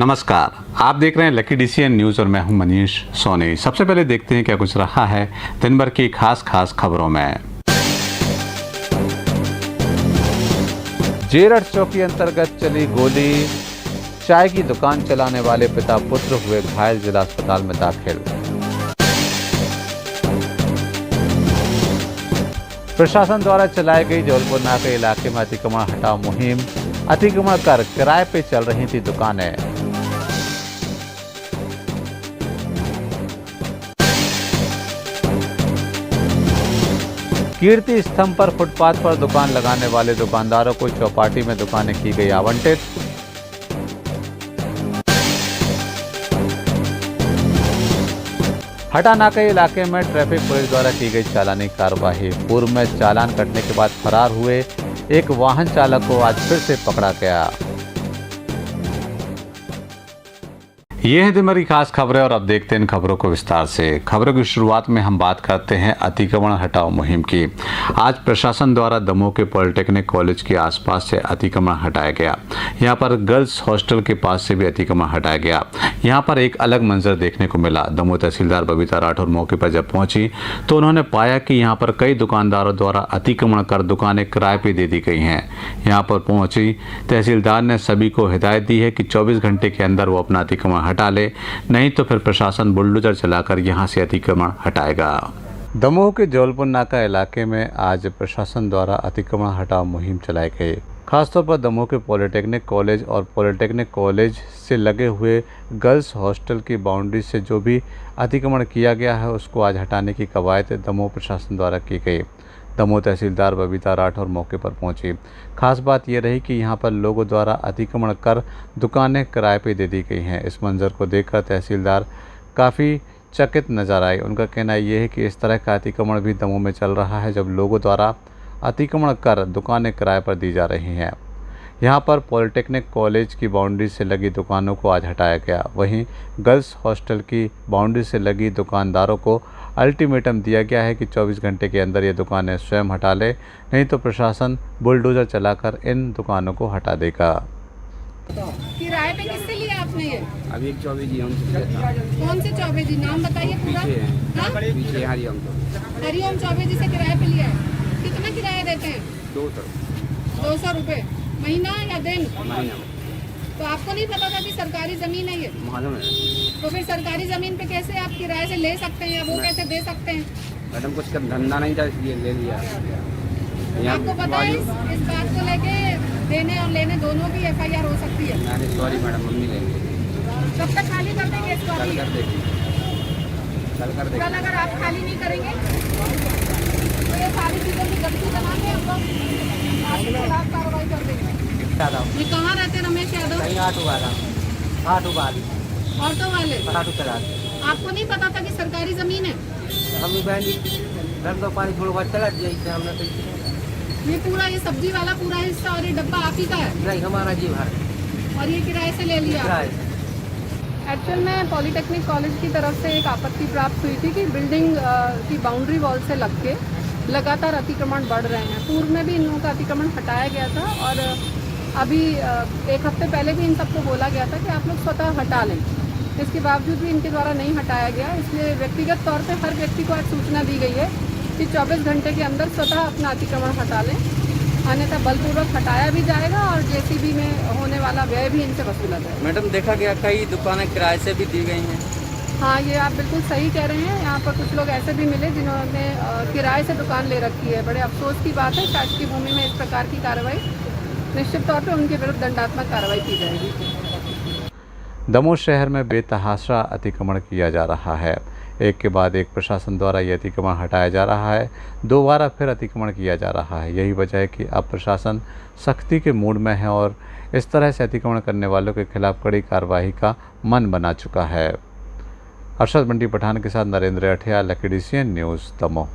नमस्कार, आप देख रहे हैं लकी डीसीएन न्यूज और मैं हूं मनीष सोनी। सबसे पहले देखते हैं क्या कुछ रहा है दिन भर की खास खबरों में। जेरठ चौकी अंतर्गत चली गोली, चाय की दुकान चलाने वाले पिता पुत्र हुए घायल, जिला अस्पताल में दाखिल। प्रशासन द्वारा चलाई गई जबलपुर नाके इलाके में अतिक्रमण हटाओ मुहिम, अतिक्रमण कर किराए पे चल रही थी दुकानें। कीर्ति स्तंभ पर फुटपाथ पर दुकान लगाने वाले दुकानदारों को चौपाटी में दुकानें की गई आवंटित। हटा नाके इलाके में ट्रैफिक पुलिस द्वारा की गई चालानी कार्रवाई। पूर्व में चालान कटने के बाद फरार हुए एक वाहन चालक को आज फिर से पकड़ा गया। ये है दिन भर की खास खबरें और अब देखते हैं इन खबरों को विस्तार से। खबरों की शुरुआत में हम बात करते हैं अतिक्रमण हटाओ मुहिम की। आज प्रशासन द्वारा दमोह के पॉलिटेक्निक कॉलेज के आसपास से अतिक्रमण हटाया गया। यहाँ पर गर्ल्स हॉस्टल के पास से भी अतिक्रमण हटाया गया। यहाँ पर एक अलग मंजर देखने को मिला। दमोह तहसीलदार बबीता राठौर मौके पर जब पहुंची तो उन्होंने पाया कि यहाँ पर कई दुकानदारों द्वारा अतिक्रमण कर दुकानें किराए पे दे दी गई हैं। यहाँ पर पहुंची तहसीलदार ने सभी को हिदायत दी है कि 24 घंटे के अंदर वो अपना अतिक्रमण हटा ले, नहीं तो फिर प्रशासन बुलडोजर चलाकर यहां से अतिक्रमण हटाएगा। दमोह के जबलपुर नाका इलाके में आज प्रशासन द्वारा अतिक्रमण हटाओ मुहिम चलाई गई। खासतौर पर दमोह के पॉलिटेक्निक कॉलेज और पॉलिटेक्निक कॉलेज से लगे हुए गर्ल्स हॉस्टल की बाउंड्री से जो भी अतिक्रमण किया गया है उसको आज हटाने की कवायद दमोह प्रशासन द्वारा की गई। दमोह तहसीलदार बबीता राठौर मौके पर पहुंची। खास बात यह रही कि यहां पर लोगों द्वारा अतिक्रमण कर दुकानें किराए पे दे दी गई हैं। इस मंजर को देखकर तहसीलदार काफ़ी चकित नजर आए। उनका कहना यह है कि इस तरह का अतिक्रमण भी दमोह में चल रहा है, जब लोगों द्वारा अतिक्रमण कर दुकानें किराए पर दी जा रही हैं। यहाँ पर पॉलिटेक्निक कॉलेज की बाउंड्री से लगी दुकानों को आज हटाया गया। वहीं गर्ल्स हॉस्टल की बाउंड्री से लगी दुकानदारों को अल्टीमेटम दिया गया है कि 24 घंटे के अंदर ये दुकानें स्वयं हटा ले, नहीं तो प्रशासन बुलडोजर चलाकर इन दुकानों को हटा देगा। किराए पे किससे लिया आपने ये? अभी एक 24 जी हमसे लिया था। कौन से चौबे जी, नाम बताइए पूरा। पीछे हरिओम तो हरिओम चौबे जी से किराए पे लिया है। कितना किराया देते हैं? 200 रुपए महीना या दिन? महीना। तो आपको नहीं पता था कि सरकारी जमीन है ये? मालूम है। तो फिर सरकारी जमीन पे कैसे आप किराए से ले सकते हैं या वो कैसे दे सकते हैं? मैडम कुछ का धंधा नहीं था इसलिए ले लिया। आपको पता है इस बात को लेके देने और लेने दोनों की FIR हो सकती है? सॉरी मैडम, मम्मी लेंगे। कब तक खाली कर देंगे इसको? कल कर देंगे। कल अगर आप खाली नहीं करेंगे तो ये सारी चीज़ों की गलती बना के हम लोग आपके खिलाफ कार्रवाई कर देंगे। ये कहाँ रहते हैं रमेश यादव? ऑटो वाले। आपको नहीं पता था कि सरकारी जमीन है? पानी थोड़ा चला दिया हमने। ये पूरा ये सब्जी वाला पूरा हिस्सा और ये डब्बा आप ही का है? नहीं, हमारा जी भर और ये किराए से ले लिया? एक्चुअल में पॉलिटेक्निक कॉलेज की तरफ से एक आपत्ति प्राप्त हुई थी कि बिल्डिंग की बाउंड्री वॉल से लग के लगातार अतिक्रमण बढ़ रहे हैं। पूर्व में भी इन लोगों का अतिक्रमण हटाया गया था और अभी एक हफ्ते पहले भी इन सबको बोला गया था कि आप लोग स्वतः हटा लें। इसके बावजूद भी इनके द्वारा नहीं हटाया गया, इसलिए व्यक्तिगत तौर पे हर व्यक्ति को आज सूचना दी गई है कि 24 घंटे के अंदर स्वतः अपना अतिक्रमण हटा लें, अन्यथा बलपूर्वक हटाया भी जाएगा और JCB में होने वाला व्यय भी इनसे वसूला जाएगा। मैडम देखा गया कई दुकानें किराए से भी दी गई हैं। हाँ, ये आप बिल्कुल सही कह रहे हैं। यहाँ पर कुछ लोग ऐसे भी मिले जिन्होंने किराए से दुकान ले रखी है। बड़े अफसोस की बात है। शासकीय भूमि में इस प्रकार की कार्रवाई निश्चित तौर पर उनके विरुद्ध दंडात्मक कार्रवाई की जाएगी। दमोह शहर में बेतहाशा अतिक्रमण किया जा रहा है। एक के बाद एक प्रशासन द्वारा यह अतिक्रमण हटाया जा रहा है। दोबारा फिर अतिक्रमण किया जा रहा है। यही वजह है कि अब प्रशासन सख्ती के मूड में है और इस तरह से अतिक्रमण करने वालों के खिलाफ कड़ी कार्रवाई का मन बना चुका है। अरशद बंटी पठान के साथ नरेंद्र अठिया, लकी डीसीएन न्यूज़ दमोह।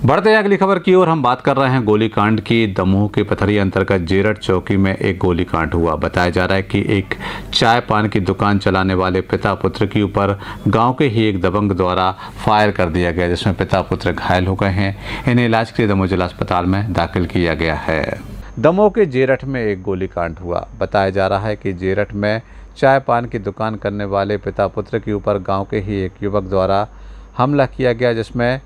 बढ़ते हैं अगली खबर की ओर। हम बात कर रहे हैं गोलीकांड की। दमोह के पथरिया अंतर्गत जेरठ चौकी में एक गोलीकांड हुआ। बताया जा रहा है कि एक चाय पान की दुकान चलाने वाले पिता पुत्र के ऊपर गांव के ही एक दबंग द्वारा फायर कर दिया गया, जिसमें पिता पुत्र घायल हो गए हैं। इन्हें इलाज के लिए दमोह जिला अस्पताल में दाखिल किया गया है। दमोह के जेरठ में एक गोलीकांड हुआ। बताया जा रहा है कि जेरठ में चाय पान की दुकान करने वाले पिता पुत्र के ऊपर गांव के ही एक युवक द्वारा हमला किया गया, जिसमें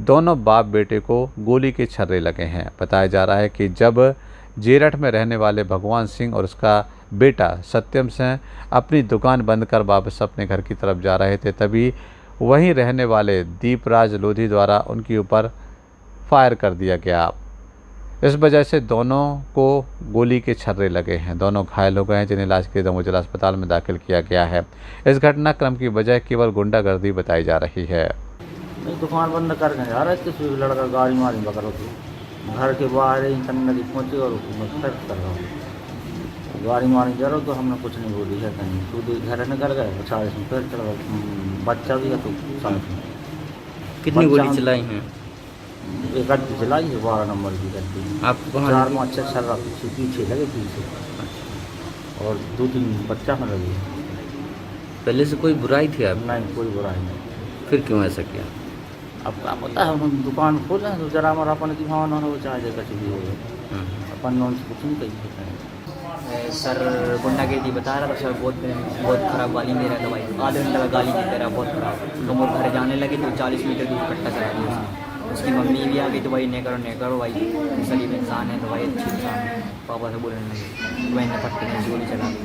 दोनों बाप बेटे को गोली के छर्रे लगे हैं। बताया जा रहा है कि जब जेरठ में रहने वाले भगवान सिंह और उसका बेटा सत्यम सिंह अपनी दुकान बंद कर वापस अपने घर की तरफ जा रहे थे, तभी वहीं रहने वाले दीपराज लोधी द्वारा उनके ऊपर फायर कर दिया गया। इस वजह से दोनों को गोली के छर्रे लगे हैं। दोनों घायल हो गए हैं, जिन्हें इलाज के लिए दमोह जिला अस्पताल में दाखिल किया गया है। इस घटनाक्रम की वजह केवल गुंडागर्दी बताई जा रही है। दुकान बंद करके जा रहा है, किसी लड़का गाड़ी मारी पकड़ो तो घर के बाहर ही नदी पहुँचे और खर्च कर रहा हूँ। गाड़ी मारी जा रहा तो हमने कुछ नहीं बोली है, कहीं खुद घर निकल गए 40 में फिर चढ़ गए। बच्चा भी है तो साथ में। कितनी गोली चलाई हैं? एक गड्डी चलाई है, 12 नंबर की गड्डी। आप 4-5 छर्रा पीछे लगे पीछे, और 2-3 बच्चा में लगे। पहले से कोई बुराई थी आप? नहीं, कोई बुराई नहीं। फिर क्यों ऐसा किया? अब क्या पता है, हम दुकान खोले तो जरा हमारा अपन की भावना हो चाहे कुछ भी हो गया, अपन नॉन से कुछ नहीं कही सकते। सर गुंडागर्दी बता रहा था सर, बहुत ख़राब गाली दे रहा था भाई, आधे घंटे का गाली दे रहा, बहुत ख़राब। हम और घर जाने लगे तो 40 मीटर दूर कट्टा करा दिया उसकी मम्मी भी आ गई तो भाई नहीं करो भाई, शरीफ इंसान है तो भाई अच्छी इंसान है, पापा से बोलने लगे तो मैंने पट्टे में गोली चला दी।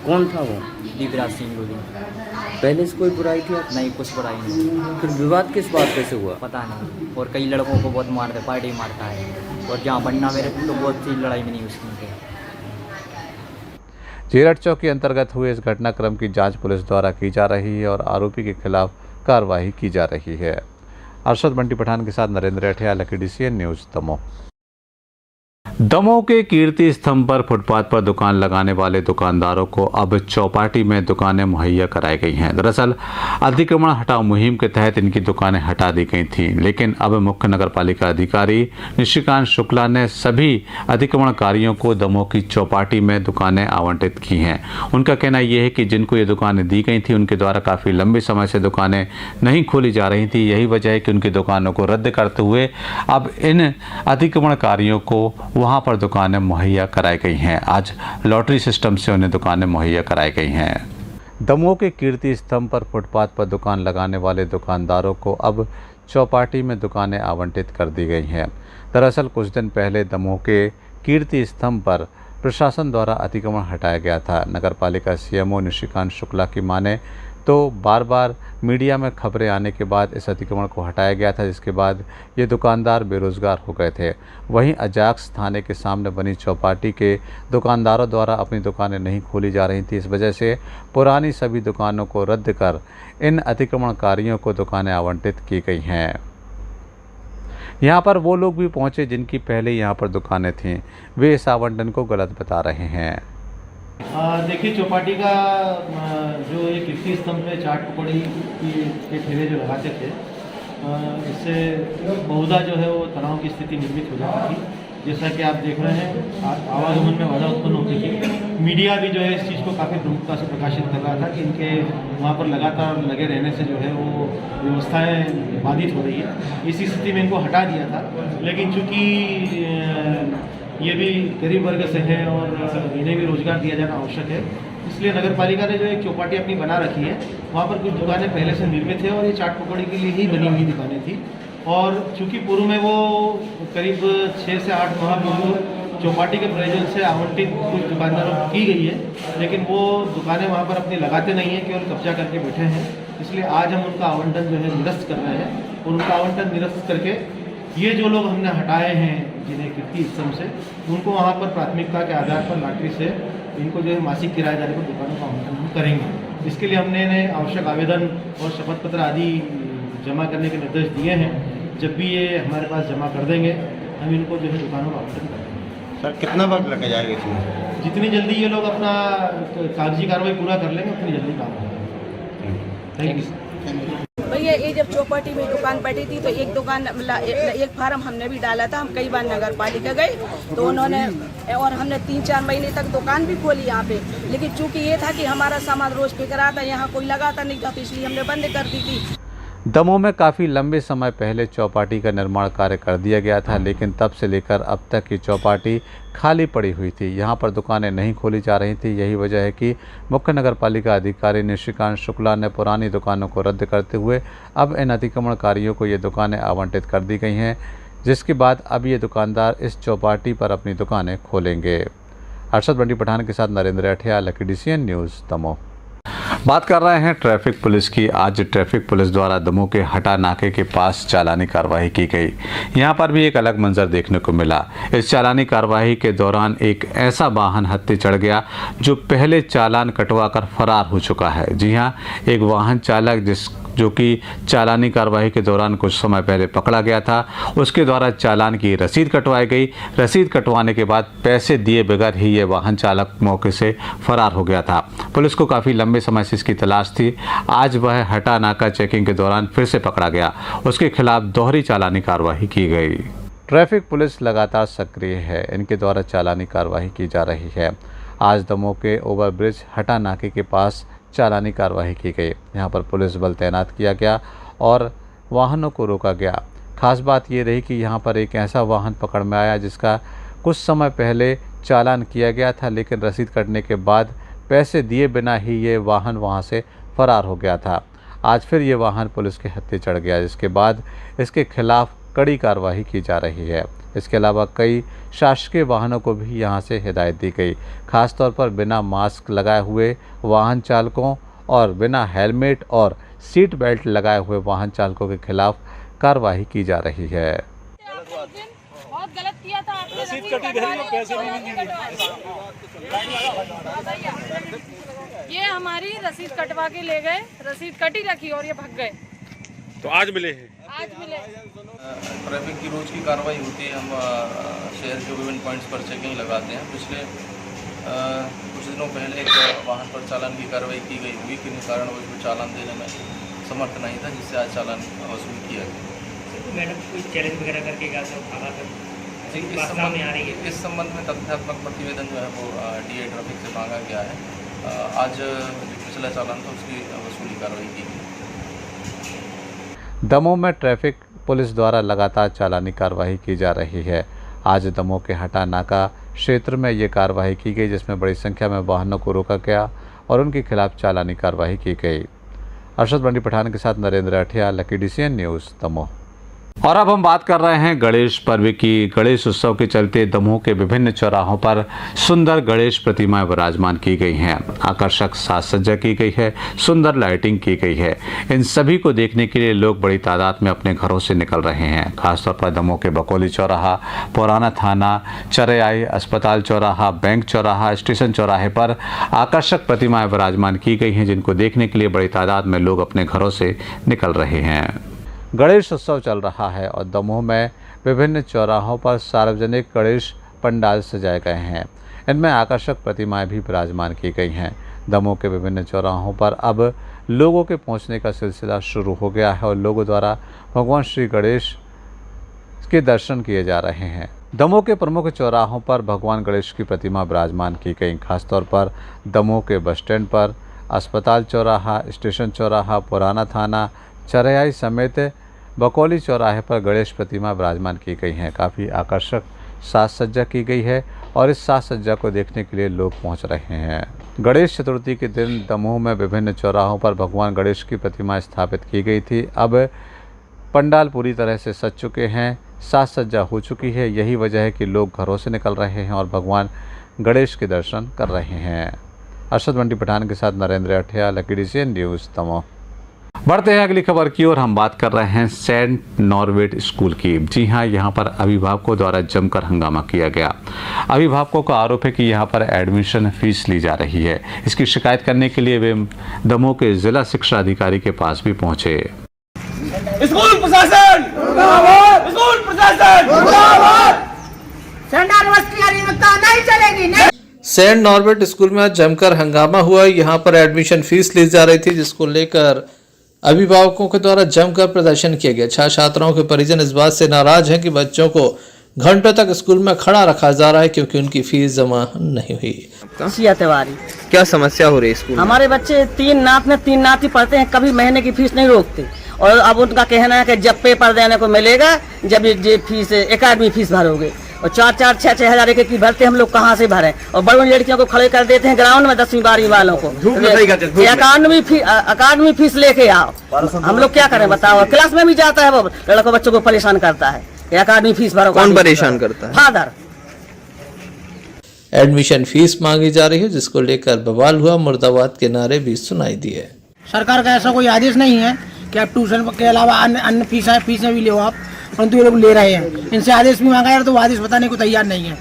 कौन था वो? दीपराज सिंह लोधी। पहले से कोई बुराई थी आप? नहीं, कुछ बुराई नहीं। फिर विवाद किस बात पे से हुआ? पता नहीं, और कई लड़कों को बहुत मारते, पार्टी मारता है, और जहाँ बनना मेरे तो बहुत सी लड़ाई में नहीं उसकी। जेरठ चौकी अंतर्गत हुए इस घटनाक्रम की जांच पुलिस द्वारा की जा रही है और आरोपी के खिलाफ कार्रवाई की जा रही है। अरशद बंटी पठान के साथ नरेंद्र अठिया, लकी DCN न्यूज़, दमोह। दमोह के कीर्ति स्तंभ पर फुटपाथ पर दुकान लगाने वाले दुकानदारों को अब चौपाटी में दुकानें मुहैया कराई गई हैं। दरअसल अतिक्रमण हटाओ मुहिम के तहत इनकी दुकानें हटा दी गई थीं, लेकिन अब मुख्य नगरपालिका अधिकारी निशिकांत शुक्ला ने सभी अतिक्रमणकारियों को दमोह की चौपाटी में दुकानें आवंटित की हैं। उनका कहना यह है कि जिनको ये दुकानें दी गई थी उनके द्वारा काफ़ी लंबे समय से दुकानें नहीं खोली जा रही थी। यही वजह है कि उनकी दुकानों को रद्द करते हुए अब इन अतिक्रमणकारियों को वहां पर दुकानें मुहैया कराई गई हैं। आज लॉटरी सिस्टम से उन्हें दुकानें मुहैया कराई गई हैं। दमोह के कीर्ति स्तंभ पर फुटपाथ पर दुकान लगाने वाले दुकानदारों को अब चौपाटी में दुकानें आवंटित कर दी गई हैं। दरअसल कुछ दिन पहले दमोह के कीर्ति स्तंभ पर प्रशासन द्वारा अतिक्रमण हटाया गया था। नगरपालिका CMO निशिकांत शुक्ला की माने तो बार बार मीडिया में खबरें आने के बाद इस अतिक्रमण को हटाया गया था, जिसके बाद ये दुकानदार बेरोजगार हो गए थे। वहीं अजाक्स थाने के सामने बनी चौपाटी के दुकानदारों द्वारा अपनी दुकानें नहीं खोली जा रही थी। इस वजह से पुरानी सभी दुकानों को रद्द कर इन अतिक्रमणकारियों को दुकानें आवंटित की गई हैं। यहाँ पर वो लोग भी पहुँचे जिनकी पहले यहाँ पर दुकानें थीं, वे इस आवंटन को गलत बता रहे हैं। देखिए, चौपाटी का जो ये कीर्ति स्तंभ पे चाट पकौड़ी के ठेले जो लगाते थे, इससे बहुधा जो है वो तनाव की स्थिति निर्मित हो जाती थी। जैसा कि आप देख रहे हैं, आवागमन में बाधा उत्पन्न होती थी। मीडिया भी जो है इस चीज़ को काफ़ी प्रमुखता से प्रकाशित कर रहा था कि इनके वहाँ पर लगातार लगे रहने से जो है वो व्यवस्थाएं बाधित हो रही है। इसी स्थिति में इनको हटा दिया था, लेकिन चूँकि ये भी गरीब वर्ग से हैं और इन्हें भी रोजगार दिया जाना आवश्यक है, इसलिए नगर पालिका ने जो एक चौपाटी अपनी बना रखी है, वहाँ पर कुछ दुकानें पहले से निर्मित है और ये चाट पकौड़ी के लिए ही बनी हुई दुकानें थी। और चूँकि पूर्व में वो करीब 6 से 8 माह पूर्व चौपाटी के प्रयोजन से आवंटित कुछ दुकानदारों को की गई है, लेकिन वो दुकानें वहाँ पर अपनी लगाते नहीं हैं, केवल कब्जा करके बैठे हैं। इसलिए आज हम उनका आवंटन जो है निरस्त कर रहे हैं, और उनका आवंटन निरस्त करके ये जो लोग हमने हटाए हैं जिन्हें कीर्ति स्तंभ से, उनको वहाँ पर प्राथमिकता के आधार पर लॉटरी से इनको जो है मासिक किराएदारी पर दुकानों का आवंटन हम करेंगे। इसके लिए हमने इन्हें आवश्यक आवेदन और शपथ पत्र आदि जमा करने के निर्देश दिए हैं। जब भी ये हमारे पास जमा कर देंगे, हम इनको जो है दुकानों का आवंटन करेंगे। सर, कितना वक्त लग जाएगा इसमें? जितनी जल्दी ये लोग अपना कागजी कार्रवाई पूरा कर लेंगे, उतनी जल्दी काम होगा। Thank you. भैया, ये जब चौपाटी में दुकान पड़ी थी तो एक फार्म हमने भी डाला था। हम कई बार नगर पालिका गए तो उन्होंने, और हमने 3-4 महीने तक दुकान भी खोली यहाँ पे, लेकिन चूंकि ये था कि हमारा सामान रोज बिक रहा था, यहाँ कोई लगाता नहीं था, तो इसलिए हमने बंद कर दी थी। दमोह में काफ़ी लंबे समय पहले चौपाटी का निर्माण कार्य कर दिया गया था, लेकिन तब से लेकर अब तक की चौपाटी खाली पड़ी हुई थी। यहां पर दुकानें नहीं खोली जा रही थी। यही वजह है कि मुख्य नगरपालिका अधिकारी निशिकांत शुक्ला ने पुरानी दुकानों को रद्द करते हुए अब इन अतिक्रमणकारियों को ये दुकानें आवंटित कर दी गई हैं, जिसके बाद अब ये दुकानदार इस चौपाटी पर अपनी दुकानें खोलेंगे। अरशद बंटी पठान के साथ नरेंद्र अठिया, लकी DCN न्यूज़, दमोह। बात कर रहे हैं ट्रैफिक पुलिस की। आज ट्रैफिक पुलिस द्वारा दमोह के हटा नाके के पास चालानी कार्रवाई की गई। यहां पर भी एक अलग मंजर देखने को मिला। इस चालानी कार्रवाई के दौरान एक ऐसा वाहन हत्थे चढ़ गया जो पहले चालान कटवा कर फरार हो चुका है। जी हां, एक वाहन चालक जो कि चालानी कार्रवाई के दौरान कुछ समय पहले पकड़ा गया था, उसके द्वारा चालान की रसीद कटवाई गई। रसीद कटवाने के बाद पैसे दिए बगैर ही ये वाहन चालक मौके से फरार हो गया था। पुलिस को काफ़ी लंबे समय से इसकी तलाश थी। आज वह हटा नाका चेकिंग के दौरान फिर से पकड़ा गया। उसके खिलाफ दोहरी चालानी कार्रवाई की गई। ट्रैफिक पुलिस लगातार सक्रिय है। इनके द्वारा चालानी कार्रवाई की जा रही है। आज दमोह के ओवरब्रिज हटा नाके के पास चालानी कार्रवाई की गई। यहाँ पर पुलिस बल तैनात किया गया और वाहनों को रोका गया। खास बात ये रही कि यहाँ पर एक ऐसा वाहन पकड़ में आया जिसका कुछ समय पहले चालान किया गया था, लेकिन रसीद कटने के बाद पैसे दिए बिना ही ये वाहन वहाँ से फरार हो गया था। आज फिर ये वाहन पुलिस के हत्थे चढ़ गया, जिसके बाद इसके खिलाफ कड़ी कार्रवाई की जा रही है। इसके अलावा कई शासकीय वाहनों को भी यहां से हिदायत दी गई। खासतौर पर बिना मास्क लगाए हुए वाहन चालकों और बिना हेलमेट और सीट बेल्ट लगाए हुए वाहन चालकों के खिलाफ कार्रवाई की जा रही है। बहुत गलत किया था आपने, रसीद कटी गई, पैसे भी नहीं दिए। ये हमारी रसीद कटवा के ले गए, रसीद कटी रखी और ये भाग गए। तो आज मिले हैं? आज मिले। ट्रैफिक की रोज़ की कार्रवाई होती है। हम शहर के विभिन्न पॉइंट्स पर चेकिंग लगाते हैं। पिछले कुछ दिनों पहले एक वाहन पर चालान की कार्रवाई की गई हुई के कारण वो चालान देने में समर्थ नहीं था, जिससे आज चालान वसूल किया गया। मैडम कोई चैलेंज वगैरह करके क्या उठाना था? इस संबंध में तथ्यात्मक प्रतिवेदन जो है वो DA ट्रैफिक से मांगा गया है। आज जो पिछला चालान था उसकी वसूली कार्रवाई की गई। दमोह में ट्रैफिक पुलिस द्वारा लगातार चालानी कार्रवाई की जा रही है। आज दमोह के हटा नाका क्षेत्र में ये कार्रवाई की गई, जिसमें बड़ी संख्या में वाहनों को रोका गया और उनके खिलाफ चालानी कार्रवाई की गई। अरशद बंटी पठान के साथ नरेंद्र अठिया, लकी DCN न्यूज़, दमोह। और अब हम बात कर रहे हैं गणेश पर्व की। गणेश उत्सव के चलते दमोह के विभिन्न चौराहों पर सुंदर गणेश प्रतिमाएं विराजमान की गई हैं। आकर्षक साज सज्जा की गई है, सुंदर लाइटिंग की गई है। इन सभी को देखने के लिए लोग बड़ी तादाद में अपने घरों से निकल रहे हैं। खासतौर पर दमोह के बकौली चौराहा, पुराना थाना, चरयाई, अस्पताल चौराहा, बैंक चौराहा, स्टेशन चौराहे पर आकर्षक प्रतिमाएं विराजमान की गई हैं, जिनको देखने के लिए बड़ी तादाद में लोग अपने घरों से निकल रहे हैं। गणेश उत्सव चल रहा है और दमोह में विभिन्न चौराहों पर सार्वजनिक गणेश पंडाल सजाए गए हैं। इनमें आकर्षक प्रतिमाएं भी विराजमान की गई हैं। दमोह के विभिन्न चौराहों पर अब लोगों के पहुंचने का सिलसिला शुरू हो गया है और लोगों द्वारा भगवान श्री गणेश के दर्शन किए जा रहे हैं। दमोह के प्रमुख चौराहों पर भगवान गणेश की प्रतिमा विराजमान की गई। खासतौर पर दमोह के बस स्टैंड पर, अस्पताल चौराहा, स्टेशन चौराहा, पुराना थाना, चरयाई समेत बकौली चौराहे पर गणेश प्रतिमा विराजमान की गई हैं। काफ़ी आकर्षक साज सज्जा की गई है और इस साज सज्जा को देखने के लिए लोग पहुंच रहे हैं। गणेश चतुर्थी के दिन दमोह में विभिन्न चौराहों पर भगवान गणेश की प्रतिमा स्थापित की गई थी। अब पंडाल पूरी तरह से सज चुके हैं, साज सज्जा हो चुकी है। यही वजह है कि लोग घरों से निकल रहे हैं और भगवान गणेश के दर्शन कर रहे हैं। अरशद बंटी पठान के साथ नरेंद्र अठिया, लकी DCN न्यूज़, दमोह। बढ़ते हैं अगली खबर की ओर। हम बात कर रहे हैं सेंट नॉर्वेट स्कूल की। जी हां, यहां पर अभिभावकों द्वारा जमकर हंगामा किया गया। अभिभावकों का आरोप है कि यहां पर एडमिशन फीस ली जा रही है। इसकी शिकायत करने के लिए वे दमोह के जिला शिक्षा अधिकारी के पास भी पहुंचे। स्कूल प्रशासन मुर्दाबाद! स्कूल प्रशासन मुर्दाबाद! सेंट नॉर्वेट की अनियमितता नहीं चलेगी, नहीं। सेंट नॉर्वेट स्कूल में जमकर हंगामा हुआ। यहां पर एडमिशन फीस ली जा रही थी, जिसको लेकर अभिभावकों के द्वारा जमकर प्रदर्शन किया गया। छात्र छात्राओं के परिजन इस बात से नाराज हैं कि बच्चों को घंटों तक स्कूल में खड़ा रखा जा रहा है क्योंकि उनकी फीस जमा नहीं हुई। तिवारी, क्या समस्या हो रही है स्कूल? हमारे बच्चे तीन नात ही पढ़ते हैं, कभी महीने की फीस नहीं रोकते और अब उनका कहना है कि जब पेपर देने को मिलेगा जब ये फीस एकेडमी फीस भरोगे, और 4-4, 6-6 हजार एक की भरते हम लोग कहाँ से भरें। और बड़ी बड़ी लड़कियों को खड़े कर देते हैं ग्राउंड में 10वीं 12वीं वालों को, अकादमी फीस लेके आओ। हम लोग क्या करें बताओ, क्लास में भी जाता है वो लड़कों बच्चों को परेशान करता है, अकादमी फीस भरो। कौन परेशान करता है? फादर। एडमिशन फीस मांगी जा रही है, जिसको लेकर बवाल हुआ, मुर्दाबाद के नारे भी सुनाई दिए। सरकार का ऐसा कोई आदेश नहीं है कि आप ट्यूशन के अलावा अन्य फीसें भी लो आप, परंतु ये लोग ले रहे हैं। इनसे आदेश भी मांगा है तो वो आदेश बताने को तैयार नहीं है।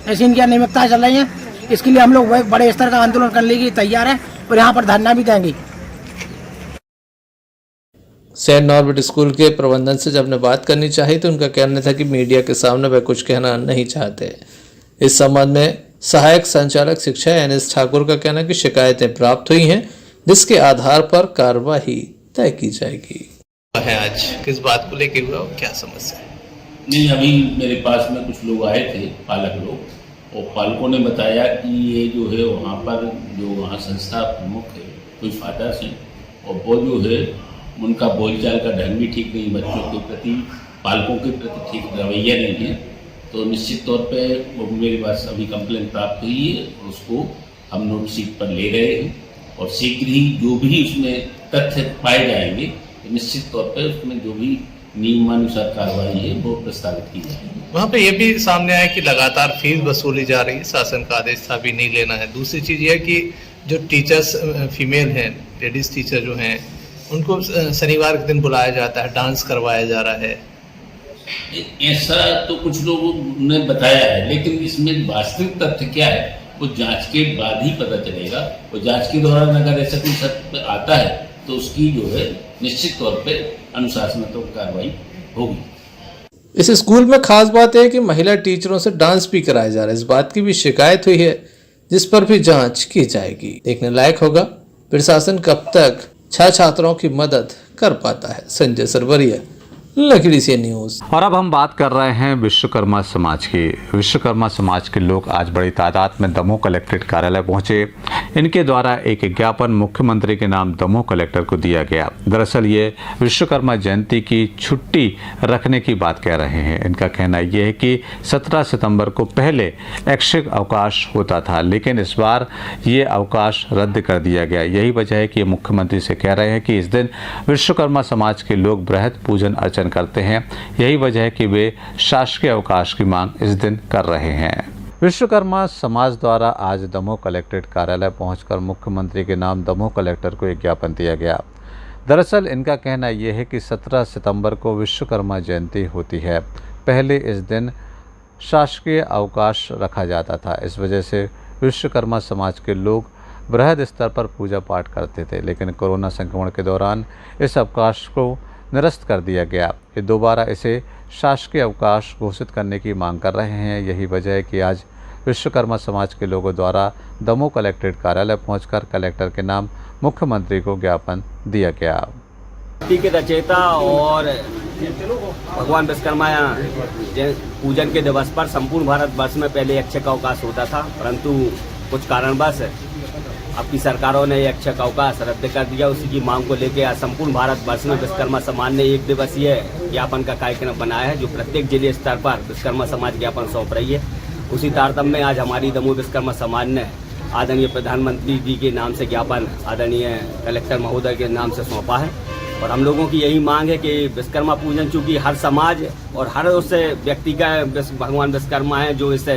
ऐसी इनकी अनियमितता चल रही है, इसके लिए हम लोग बड़े स्तर का आंदोलन करने के लिए तैयार है और यहाँ पर धरना भी देंगे। सेंट नॉर्बर्ट स्कूल के प्रबंधन से जब ने बात करनी चाहिए तो उनका कहना था कि मीडिया के सामने वह कुछ कहना नहीं चाहते। इस संबंध में सहायक संचालक शिक्षा NS ठाकुर का कहना है कि शिकायतें प्राप्त हुई हैं, जिसके आधार पर कार्रवाई तय की जाएगी। है आज किस बात को लेके हुआ और क्या समस्या है? नहीं, अभी मेरे पास में कुछ लोग आए थे, पालक लोग, और पालकों ने बताया कि ये जो है वहाँ पर जो वहाँ संस्था प्रमुख है कोई फादर्स हैं, और वो जो है उनका बोलचाल का ढंग भी ठीक नहीं, बच्चों के प्रति पालकों के प्रति ठीक रवैया नहीं है। तो निश्चित तौर पे वो मेरे पास अभी कंप्लेन प्राप्त हुई है और उसको हम नोट शीट पर ले रहे हैं, और शीघ्र ही जो भी उसमें तथ्य पाए जाएंगे तो निश्चित तौर पे उसमें जो भी नियमानुसार कार्रवाई है वो प्रस्तावित की जाएगी। वहाँ पे ये भी सामने आया कि लगातार फीस वसूली जा रही है, शासन का आदेश था भी नहीं लेना है। दूसरी चीज़ ये है कि जो टीचर्स फीमेल हैं, लेडीज टीचर जो हैं, उनको शनिवार के दिन बुलाया जाता है, डांस करवाया जा रहा है। ऐसा तो कुछ लोगों ने बताया है, लेकिन इसमें वास्तविक तथ्य क्या है वो जांच के बाद ही पता चलेगा। और जांच के दौरान अगर ऐसा कोई सत्य आता है तो उसकी जो है निश्चित तौर पे अनुशासनात्मक कार्रवाई होगी। इस स्कूल में खास बात है कि महिला टीचरों से डांस भी कराया जा रहा है। इस बात की भी शिकायत हुई है, जिस पर भी जांच की जाएगी। देखने लायक होगा प्रशासन कब तक छात्रों की मदद कर पाता है। संजय सरवरिया, लकड़ी से न्यूज। और अब हम बात कर रहे हैं विश्वकर्मा समाज की। विश्वकर्मा समाज के लोग आज बड़ी तादाद में दमोह कलेक्ट्रेट कार्यालय पहुंचे। इनके द्वारा एक ज्ञापन मुख्यमंत्री के नाम दमोह कलेक्टर को दिया गया। दरअसल ये विश्वकर्मा जयंती की छुट्टी रखने की बात कह रहे हैं। इनका कहना यह है कि 17 सितंबर को पहले ऐच्छिक अवकाश होता था, लेकिन इस बार ये अवकाश रद्द कर दिया गया। यही वजह है कि मुख्यमंत्री से कह रहे हैं कि इस दिन विश्वकर्मा समाज के लोग बृहद पूजन अर्चन करते हैं। यही वजह है कि वे शासकीय अवकाश की मांग इस दिन कर रहे हैं। विश्वकर्मा समाज द्वारा आज दमोह कलेक्ट्रेट कार्यालय पहुंचकर मुख्यमंत्री के नाम दमोह कलेक्टर को एक ज्ञापन दिया गया। दरअसल इनका कहना यह है कि 17 सितंबर को विश्वकर्मा जयंती होती है। पहले इस दिन शासकीय अवकाश रखा जाता था। इस वजह से विश्वकर्मा समाज के लोग बृहद स्तर पर पूजा पाठ करते थे, लेकिन कोरोना संक्रमण के दौरान इस अवकाश को निरस्त कर दिया गया। ये दोबारा इसे शासकीय अवकाश घोषित करने की मांग कर रहे हैं। यही वजह है कि आज विश्वकर्मा समाज के लोगों द्वारा दमोह कलेक्ट्रेट कार्यालय पहुंचकर कलेक्टर के नाम मुख्यमंत्री को ज्ञापन दिया गया। के रचयिता और भगवान विश्वकर्मा पूजन के दिवस पर संपूर्ण भारत वर्ष में पहले ऐच्छिक अवकाश होता था, परंतु कुछ कारणवश आपकी सरकारों ने ऐच्छिक अवकाश रद्द कर दिया। उसी की मांग को लेकर आज संपूर्ण भारत वर्ष में विश्वकर्मा समाज ने एक दिवसीय ज्ञापन का कार्यक्रम बनाया है, जो प्रत्येक जिले स्तर पर विश्वकर्मा समाज ज्ञापन सौंप रही है। उसी तारतम्य में आज हमारी दमोह विश्वकर्मा समाज ने आदरणीय प्रधानमंत्री जी के नाम से ज्ञापन आदरणीय कलेक्टर महोदय के नाम से सौंपा है। और हम लोगों की यही मांग है कि विश्वकर्मा पूजन चूँकि हर समाज और हर उस व्यक्ति का भगवान विश्वकर्मा है जो इस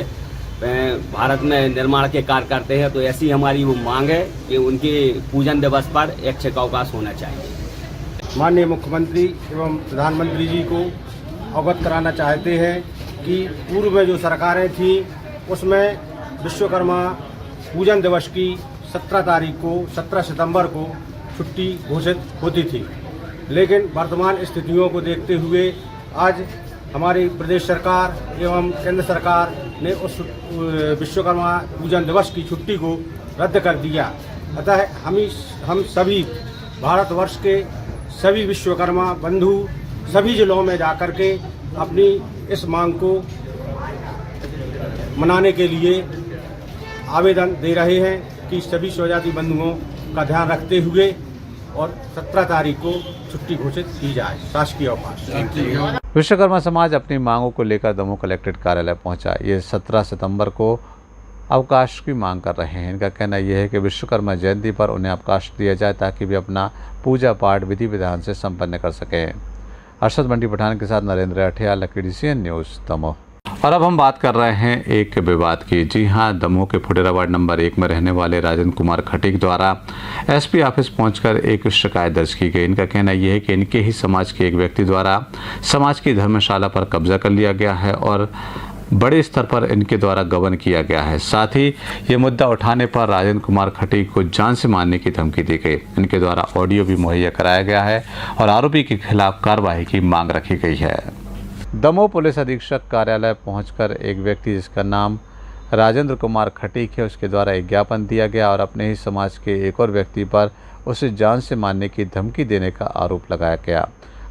भारत में निर्माण के कार्य करते हैं, तो ऐसी हमारी वो मांग है कि उनके पूजन दिवस पर ऐच्छिक अवकाश होना चाहिए। माननीय मुख्यमंत्री एवं प्रधानमंत्री जी को अवगत कराना चाहते हैं कि पूर्व में जो सरकारें थीं उसमें विश्वकर्मा पूजन दिवस की 17 सितंबर को छुट्टी घोषित होती थी, लेकिन वर्तमान स्थितियों को देखते हुए आज हमारी प्रदेश सरकार एवं केंद्र सरकार ने उस विश्वकर्मा पूजन दिवस की छुट्टी को रद्द कर दिया। अतः हम सभी भारतवर्ष के सभी विश्वकर्मा बंधु सभी जिलों में जाकर के अपनी इस मांग को मनाने के लिए आवेदन दे रहे हैं कि सभी स्वजाति बंधुओं का ध्यान रखते हुए और 17 तारीख को छुट्टी घोषित की जाए, शासकीय अवकाश। विश्वकर्मा समाज अपनी मांगों को लेकर दमोह कलेक्ट्रेट कार्यालय पहुंचा। ये 17 सितंबर को अवकाश की मांग कर रहे हैं। इनका कहना यह है कि विश्वकर्मा जयंती पर उन्हें अवकाश दिया जाए ताकि वे अपना पूजा पाठ विधि विधान से संपन्न कर सकें। अरशद मंडी पठान के साथ नरेंद्र अठियाल, DCN न्यूज़, दमोह। और अब हम बात कर रहे हैं एक विवाद की। जी हां, दमोह के फुटेरा वार्ड नंबर 1 में रहने वाले राजेंद्र कुमार खटीक द्वारा SP ऑफिस पहुंचकर एक शिकायत दर्ज की गई। इनका कहना यह है कि इनके ही समाज के एक व्यक्ति द्वारा समाज की धर्मशाला पर कब्जा कर लिया गया है और बड़े स्तर पर इनके द्वारा गबन किया गया है। साथ ही ये मुद्दा उठाने पर राजेंद्र कुमार खटीक को जान से मारने की धमकी दी गई। इनके द्वारा ऑडियो भी मुहैया कराया गया है और आरोपी के खिलाफ कार्रवाई की मांग रखी गई है। दमोह पुलिस अधीक्षक कार्यालय पहुंचकर एक व्यक्ति जिसका नाम राजेंद्र कुमार खटीक है, उसके द्वारा एक ज्ञापन दिया गया और अपने ही समाज के एक और व्यक्ति पर उसे जान से मारने की धमकी देने का आरोप लगाया गया।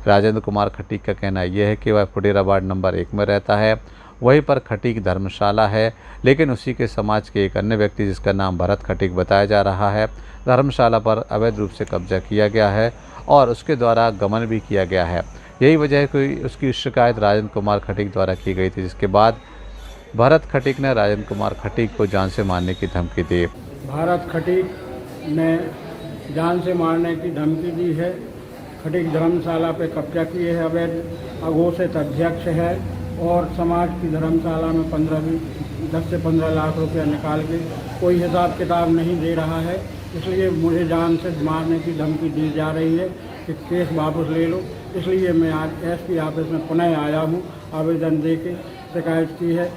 राजेंद्र कुमार खटीक का कहना यह है कि वह फुटेरा वार्ड नंबर 1 में रहता है, वहीं पर खटीक धर्मशाला है, लेकिन उसी के समाज के एक अन्य व्यक्ति जिसका नाम भरत खटीक बताया जा रहा है, धर्मशाला पर अवैध रूप से कब्जा किया गया है और उसके द्वारा गमन भी किया गया है। यही वजह है कि उसकी शिकायत राजेंद्र कुमार खटीक द्वारा की गई थी, जिसके बाद भरत खटीक ने राजेंद्र कुमार खटीक को जान से मारने की धमकी दी। भारत खटीक ने जान से मारने की धमकी दी है। खटीक धर्मशाला पे कब्जा किए है, अवैध अघोषित अध्यक्ष है और समाज की धर्मशाला में 10 से 15 लाख रुपया निकाल के कोई हिसाब किताब नहीं दे रहा है। इसलिए मुझे जान से मारने की धमकी दी जा रही है कि केस वापस ले लो। इसलिए मैं आज SP ऑफिस में पुनः आया हूँ, आवेदन दे के शिकायत की है।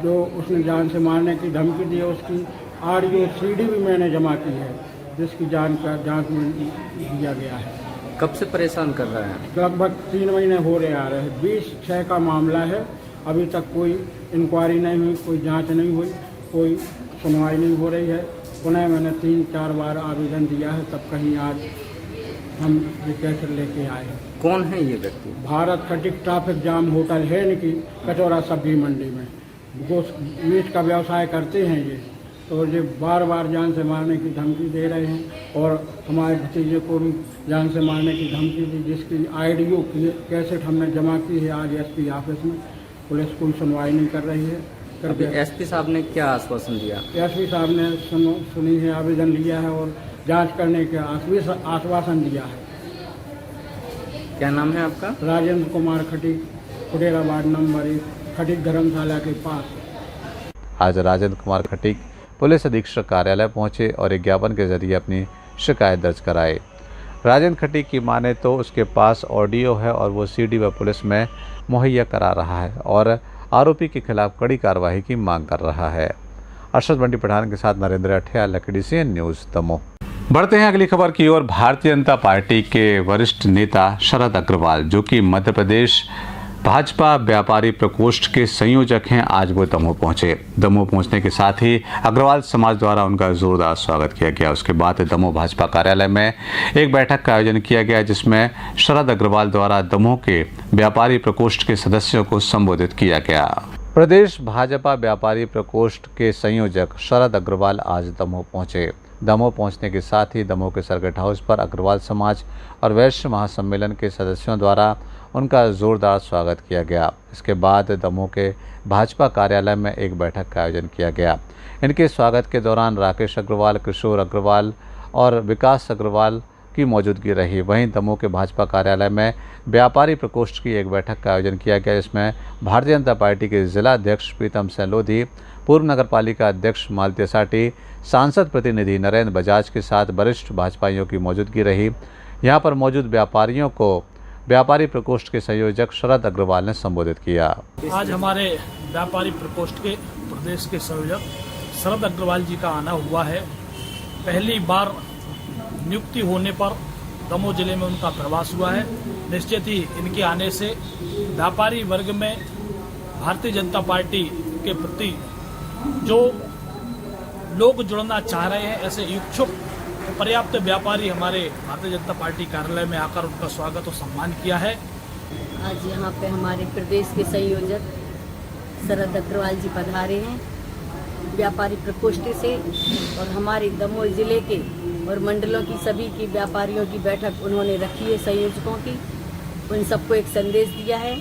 जो उसने जान से मारने की धमकी दी है उसकी ऑडियो CD भी मैंने जमा की है, जिसकी जांच में दिया गया है। कब से परेशान कर रहा है? लगभग 3 महीने हो रहे आ रहे हैं। 20/6 का मामला है, अभी तक कोई इंक्वायरी नहीं हुई, कोई जांच नहीं हुई, कोई सुनवाई नहीं हो रही है। पुनः मैंने 3-4 बार आवेदन दिया है, तब कहीं आज हम ये कैसे लेके आए हैं। कौन है ये व्यक्ति? Bharat Khatik traffic jam hotel है इनकी कचौरा सब्जी मंडी में, गोश्त मीट का व्यवसाय करते हैं ये। तो ये बार बार जान से मारने की धमकी दे रहे हैं और हमारे भतीजे को भी जान से मारने की धमकी दी, जिसकी ऑडियो कैसेट हमने जमा की है आज SP ऑफिस में। पुलिस कोई सुनवाई नहीं कर रही है। अभी SP साहब ने क्या आश्वासन दिया? SP साहब ने सुनी है, आवेदन लिया है और जांच करने का आश्वासन दिया है। क्या नाम है आपका? राजेंद्र कुमार खटीक, फुटेरा वार्ड नंबर 1, खटीक धर्मशाला के पास। आज राजेंद्र कुमार खटीक पुलिस अधीक्षक कार्यालय पहुंचे और एक ज्ञापन के जरिए अपनी शिकायत दर्ज कराई। राजेंद्र खटीक की माने तो उसके पास ऑडियो है और वो CD व पुलिस में मुहैया करा रहा है और आरोपी के खिलाफ कड़ी कार्रवाई की मांग कर रहा है। अरशद मंडी पठान के साथ नरेंद्र अठियाल, DCN न्यूज़, दमोह। बढ़ते हैं अगली खबर की ओर। भारतीय जनता पार्टी के वरिष्ठ नेता शरद अग्रवाल, जो कि मध्य प्रदेश भाजपा व्यापारी प्रकोष्ठ के संयोजक हैं, आज वो दमोह पहुंचे। दमोह पहुंचने के साथ ही अग्रवाल समाज द्वारा उनका जोरदार स्वागत किया गया। उसके बाद दमोह भाजपा कार्यालय में एक बैठक का आयोजन किया गया, जिसमें शरद अग्रवाल द्वारा दमोह के व्यापारी प्रकोष्ठ के सदस्यों को संबोधित किया गया। प्रदेश भाजपा व्यापारी प्रकोष्ठ के संयोजक शरद अग्रवाल आज दमोह पहुंचे। दमोह पहुंचने के साथ ही दमोह के सर्किट हाउस पर अग्रवाल समाज और वैश्य महासम्मेलन के सदस्यों द्वारा उनका जोरदार स्वागत किया गया। इसके बाद दमोह के भाजपा कार्यालय में एक बैठक का आयोजन किया गया। इनके स्वागत के दौरान राकेश अग्रवाल, किशोर अग्रवाल और विकास अग्रवाल की मौजूदगी रही। वहीं दमोह के भाजपा कार्यालय में व्यापारी प्रकोष्ठ की एक बैठक का आयोजन किया गया, जिसमें भारतीय जनता पार्टी के जिला अध्यक्ष प्रीतम सिंह लोधी, पूर्व नगरपालिका अध्यक्ष मालती साटी, सांसद प्रतिनिधि नरेंद्र बजाज के साथ वरिष्ठ भाजपाइयों की मौजूदगी रही। यहां पर मौजूद व्यापारियों को व्यापारी प्रकोष्ठ के संयोजक शरद अग्रवाल ने संबोधित किया। आज हमारे व्यापारी प्रकोष्ठ के प्रदेश के संयोजक शरद अग्रवाल जी का आना हुआ है। पहली बार नियुक्ति होने पर दमोह जिले में उनका प्रवास हुआ है। निश्चित ही इनके आने से व्यापारी वर्ग में भारतीय जनता पार्टी के प्रति जो लोग जुड़ना चाह रहे हैं, ऐसे इच्छुक पर्याप्त व्यापारी हमारे भारतीय जनता पार्टी कार्यालय में आकर उनका स्वागत और सम्मान किया है। आज यहाँ पे हमारे प्रदेश के संयोजक शरद अग्रवाल जी पधारे हैं व्यापारी प्रकोष्ठ से, और हमारे दमोह जिले के और मंडलों की सभी की व्यापारियों की बैठक उन्होंने रखी है, संयोजकों की। उन सबको एक संदेश दिया है।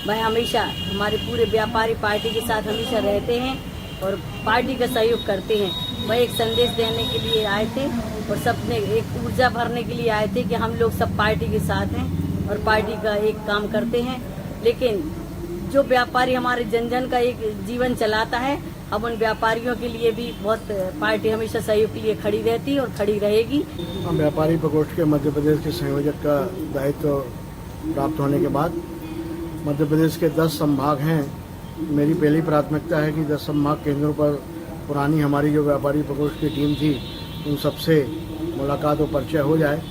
वह हमेशा हमारे पूरे व्यापारी पार्टी के साथ हमेशा रहते हैं और पार्टी का सहयोग करते हैं। वह एक संदेश देने के लिए आए थे और सबने एक ऊर्जा भरने के लिए आए थे कि हम लोग सब पार्टी के साथ हैं और पार्टी का एक काम करते हैं। लेकिन जो व्यापारी हमारे जन जन का एक जीवन चलाता है, अब उन व्यापारियों के लिए भी बहुत पार्टी हमेशा सहयोग के लिए खड़ी रहती है और खड़ी रहेगी। हम व्यापारी प्रकोष्ठ के मध्य प्रदेश के संयोजक का दायित्व प्राप्त होने के बाद मध्य प्रदेश के 10 संभाग हैं। मेरी पहली प्राथमिकता है कि 10 संभाग केंद्रों पर पुरानी हमारी जो व्यापारी प्रकोष्ठ की टीम थी उन सबसे मुलाकात और परिचय हो जाए।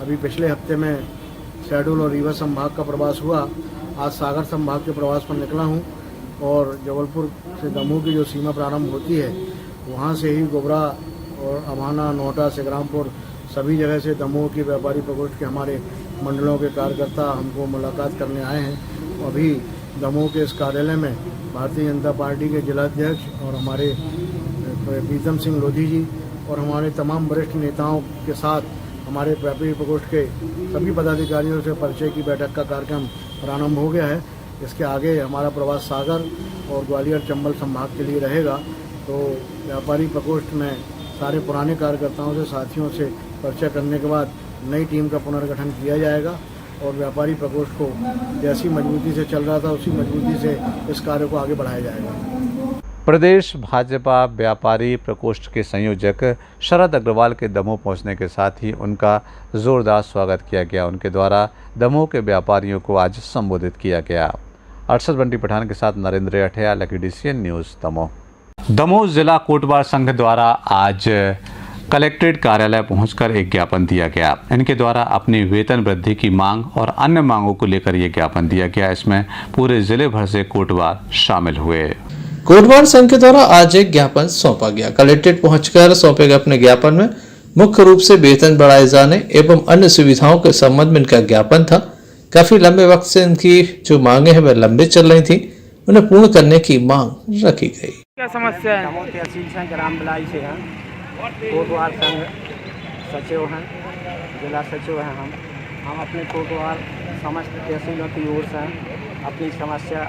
अभी पिछले हफ्ते में शहडोल और रीवा संभाग का प्रवास हुआ। आज सागर संभाग के प्रवास पर निकला हूं और जबलपुर से दमोह की जो सीमा प्रारंभ होती है वहां से ही गोबरा और अमाना, नोटा, सिगरामपुर सभी जगह से दमोह की व्यापारी प्रकोष्ठ के हमारे मंडलों के कार्यकर्ता हमको मुलाकात करने आए हैं। अभी दमोह के इस कार्यालय में भारतीय जनता पार्टी के जिलाध्यक्ष और हमारे प्रीतम सिंह लोधी जी और हमारे तमाम वरिष्ठ नेताओं के साथ हमारे व्यापारी प्रकोष्ठ के सभी पदाधिकारियों से परिचय की बैठक का कार्यक्रम प्रारंभ हो गया है। इसके आगे हमारा प्रवास सागर और ग्वालियर चंबल संभाग के लिए रहेगा। तो व्यापारी प्रकोष्ठ में सारे पुराने कार्यकर्ताओं से, साथियों से परिचय करने के बाद नई टीम का पुनर्गठन किया जाएगा और व्यापारी प्रकोष्ठ को जैसी मजबूती से चल रहा था उसी मजबूती से इस कार्य को आगे बढ़ाया जाएगा। प्रदेश भाजपा व्यापारी प्रकोष्ठ के संयोजक शरद अग्रवाल के दमोह पहुंचने के साथ ही उनका जोरदार स्वागत किया गया। उनके द्वारा दमोह के व्यापारियों को आज संबोधित किया गया। अरशद बंटी पठान के साथ नरेंद्र अठिया, लकी DCN न्यूज़ दमोह। दमोह जिला कोटवार संघ द्वारा आज कलेक्ट्रेट कार्यालय पहुंचकर एक ज्ञापन दिया गया। इनके द्वारा अपनी वेतन वृद्धि की मांग और अन्य मांगों को लेकर ये ज्ञापन दिया गया। इसमें पूरे जिले भर से कोटवार शामिल हुए। कोटवार संघ के द्वारा आज एक ज्ञापन सौंपा गया। कलेक्ट्रेट पहुंचकर सौंपे गए अपने ज्ञापन में मुख्य रूप से वेतन बढ़ाए जाने एवं अन्य सुविधाओं के संबंध में इनका ज्ञापन था। काफी लंबे वक्त से इनकी जो मांगे हैं वह लंबे चल रही थी, उन्हें पूर्ण करने की मांग रखी गई। क्या समस्या है? दमोह तहसील संघ ग्राम बिलाई से हैं, कोटवार संघ सचिव हैं, जिला सचिव हैं। हम अपने कोटवार समस्त तहसीलों की ओर से अपनी समस्या